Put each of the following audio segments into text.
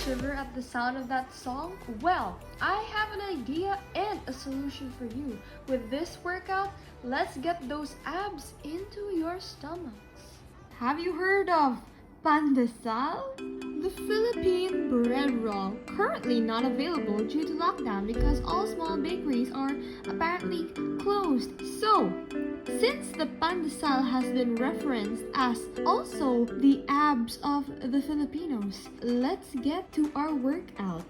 shiver at the sound of that song? Well, I have an idea and a solution for you. With this workout, let's get those abs into your stomachs. Have you heard of Pandesal? The Philippine bread roll, currently not available due to lockdown because all small bakeries are apparently closed. So, since the pandesal has been referenced as also the abs of the Filipinos, let's get to our workout.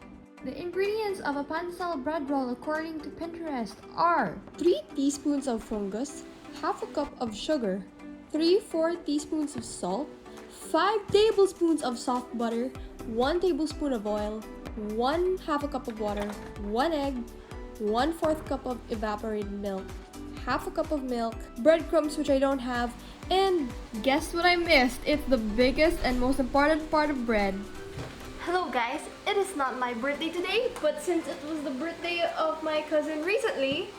The ingredients of a pandesal bread roll according to Pinterest are 3 teaspoons of fungus, half a cup of sugar, 3/4 teaspoons of salt, 5 tablespoons of soft butter, 1 tablespoon of oil, 1/2 cup of water, 1 egg, 1/4 cup of evaporated milk, half a cup of milk, breadcrumbs which I don't have, and guess what I missed? It's the biggest and most important part of bread. Hello guys, it is not my birthday today, but since it was the birthday of my cousin recently,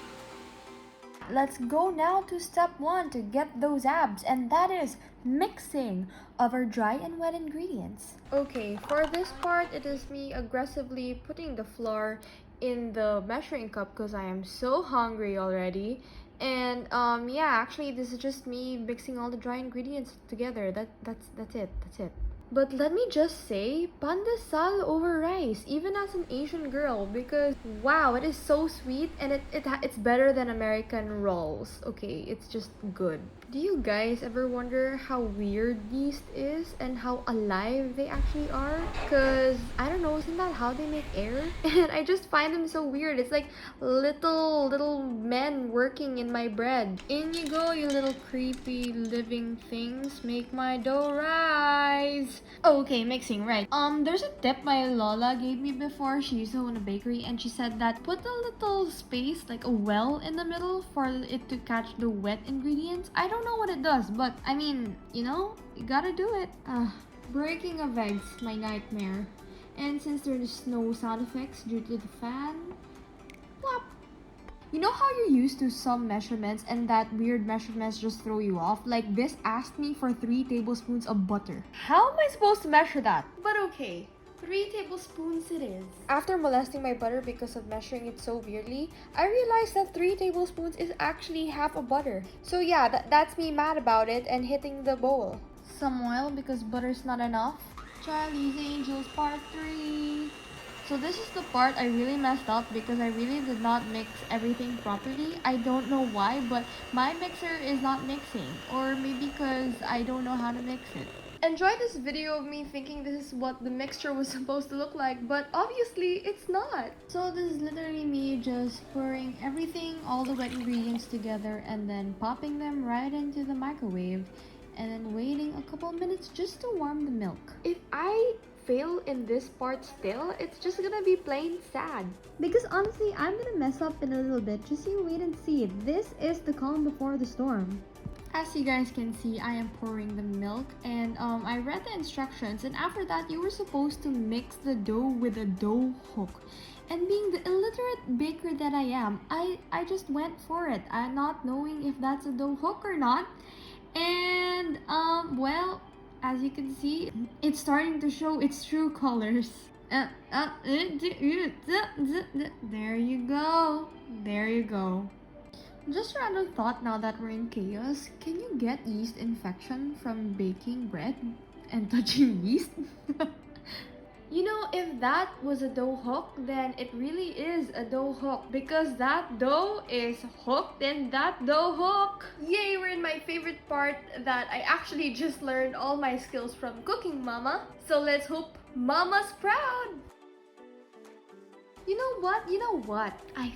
let's go now to step 1 to get those abs, and that is mixing of our dry and wet ingredients. Okay, for this part, it is me aggressively putting the flour in the measuring cup because I am so hungry already. And yeah, actually this is just me mixing all the dry ingredients together. That's it. But let me just say, pandesal over rice, even as an Asian girl, because wow, it is so sweet and it's better than American rolls. Okay, it's just good. Do you guys ever wonder how weird yeast is and how alive they actually are? Cause I don't know, isn't that how they make air? And I just find them so weird. It's like little men working in my bread. In you go, you little creepy living things. Make my dough rise. Okay, mixing, right. There's a tip my Lola gave me before. She used to own a bakery and she said that put a little space, like a well in the middle for it to catch the wet ingredients. I don't know what it does, but I mean, you know, you gotta do it. Breaking of eggs, my nightmare. And since there's no sound effects due to the fan, plop. You know how you're used to some measurements and that weird measurements just throw you off? Like this asked me for 3 tablespoons of butter. How am I supposed to measure that? But okay, 3 tablespoons it is. After molesting my butter because of measuring it so weirdly, I realized that 3 tablespoons is actually half a butter. So yeah, that's me mad about it and hitting the bowl. Some oil because butter's not enough. Charlie's Angels Part 3. So this is the part I really messed up because I really did not mix everything properly. I don't know why, but my mixer is not mixing. Or maybe because I don't know how to mix it. Enjoy this video of me thinking this is what the mixture was supposed to look like, but obviously it's not. So this is literally me just pouring everything, all the wet ingredients together, and then popping them right into the microwave and then waiting a couple minutes just to warm the milk. If I fail in this part still, it's just gonna be plain sad. Because honestly, I'm gonna mess up in a little bit. Just you wait and see. This is the calm before the storm. As you guys can see, I am pouring the milk and I read the instructions, and after that you were supposed to mix the dough with a dough hook. And being the illiterate baker that I am, I just went for it. I'm not knowing if that's a dough hook or not. And well, as you can see, it's starting to show its true colors. There you go. There you go. Just a random thought now that we're in chaos. Can you get yeast infection from baking bread and touching yeast? You know, if that was a dough hook, then it really is a dough hook because that dough is hooked in that dough hook. Yay, we're in my favorite part that I actually just learned all my skills from cooking mama. So let's hope mama's proud. You know what? I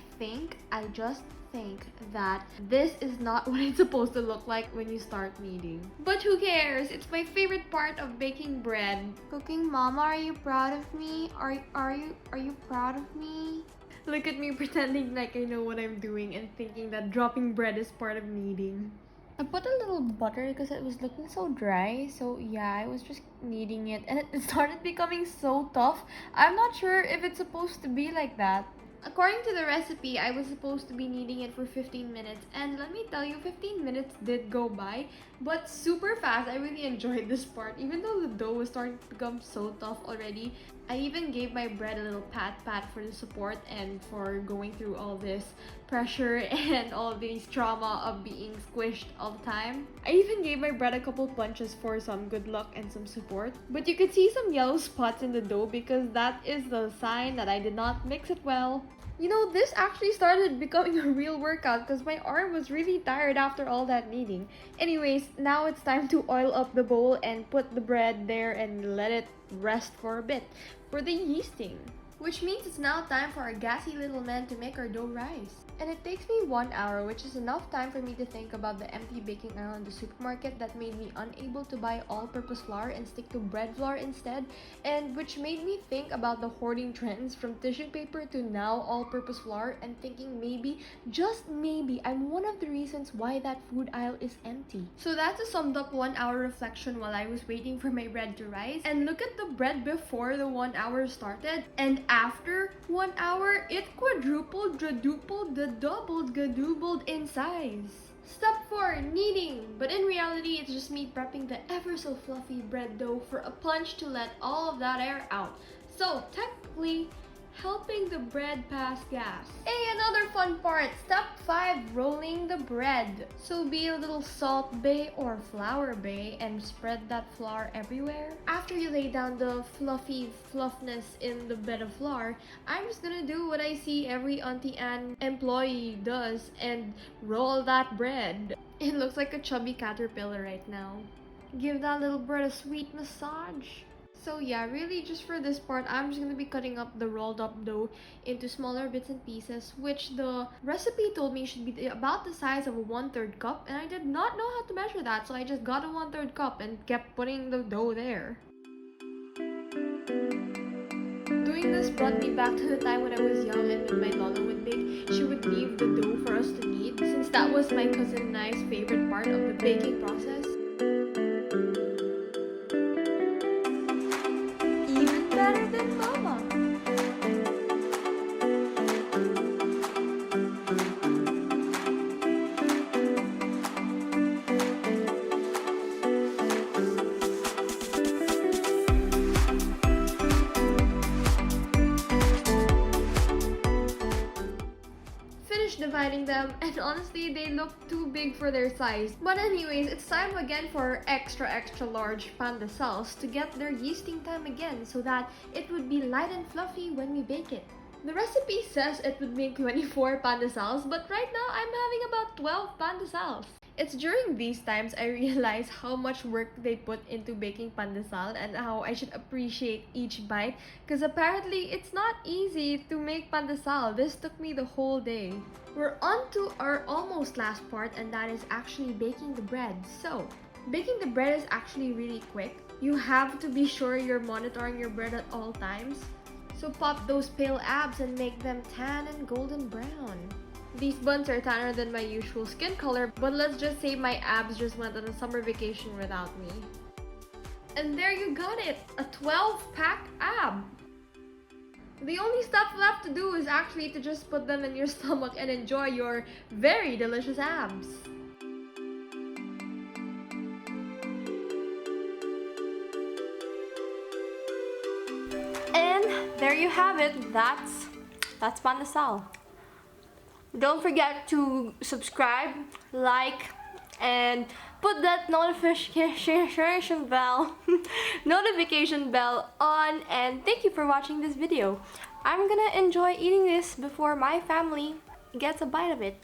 just think that this is not what it's supposed to look like when you start kneading. But who cares? It's my favorite part of baking bread. Cooking mama, are you proud of me? Are you proud of me? Look at me pretending like I know what I'm doing and thinking that dropping bread is part of kneading. I put a little butter because it was looking so dry. So yeah, I was just kneading it and it started becoming so tough. I'm not sure if it's supposed to be like that. According to the recipe, I was supposed to be kneading it for 15 minutes, and let me tell you, 15 minutes did go by, but super fast. I really enjoyed this part, even though the dough was starting to become so tough already. I even gave my bread a little pat for the support and for going through all this pressure and all these trauma of being squished all the time. I even gave my bread a couple punches for some good luck and some support. But you could see some yellow spots in the dough because that is the sign that I did not mix it well. You know, this actually started becoming a real workout because my arm was really tired after all that kneading. Anyways, now it's time to oil up the bowl and put the bread there and let it rest for a bit for the yeasting. Which means it's now time for our gassy little man to make our dough rise. And it takes me 1 hour, which is enough time for me to think about the empty baking aisle in the supermarket that made me unable to buy all-purpose flour and stick to bread flour instead, and which made me think about the hoarding trends from tissue paper to now all-purpose flour, and thinking maybe, just maybe, I'm one of the reasons why that food aisle is empty. So that's a summed up 1 hour reflection while I was waiting for my bread to rise. And look at the bread before the 1 hour started, and after 1 hour, it quadrupled, quadrupled, doubled, gadoobled in size. Step 4, kneading. But in reality, it's just me prepping the ever so fluffy bread dough for a plunge to let all of that air out. So technically, helping the bread pass gas. Hey, another fun part! Step 5, rolling the bread. So be a little salt bay or flour bay and spread that flour everywhere. After you lay down the fluffy fluffness in the bed of flour, I'm just gonna do what I see every Auntie Anne employee does and roll that bread. It looks like a chubby caterpillar right now. Give that little bread a sweet massage. So yeah, really just for this part, I'm just going to be cutting up the rolled up dough into smaller bits and pieces, which the recipe told me should be about the size of a 1/3 cup, and I did not know how to measure that, so I just got a 1/3 cup and kept putting the dough there. Doing this brought me back to the time when I was young and when my Lola would bake, she would leave the dough for us to knead, since that was my cousin Nai's favorite part of the baking process. Better than Mama. Finished dividing them, and honestly they look too big for their size. But anyways, it's time again for our extra large pandesals to get their yeasting time again so that it would be light and fluffy when we bake it. The recipe says it would make 24 pandesals, but right now I'm having about 12 pandesals. It's during these times I realize how much work they put into baking pandesal and how I should appreciate each bite, because apparently it's not easy to make pandesal. This took me the whole day. We're on to our almost last part, and that is actually baking the bread. So, baking the bread is actually really quick. You have to be sure you're monitoring your bread at all times. So pop those pale abs and make them tan and golden brown. These buns are tanner than my usual skin color, but let's just say my abs just went on a summer vacation without me. And there you got it! A 12-pack ab! The only stuff left to do is actually to just put them in your stomach and enjoy your very delicious abs. And there you have it. That's pandesal. Don't forget to subscribe, like, and put that notification bell on. And thank you for watching this video. I'm gonna enjoy eating this before my family gets a bite of it.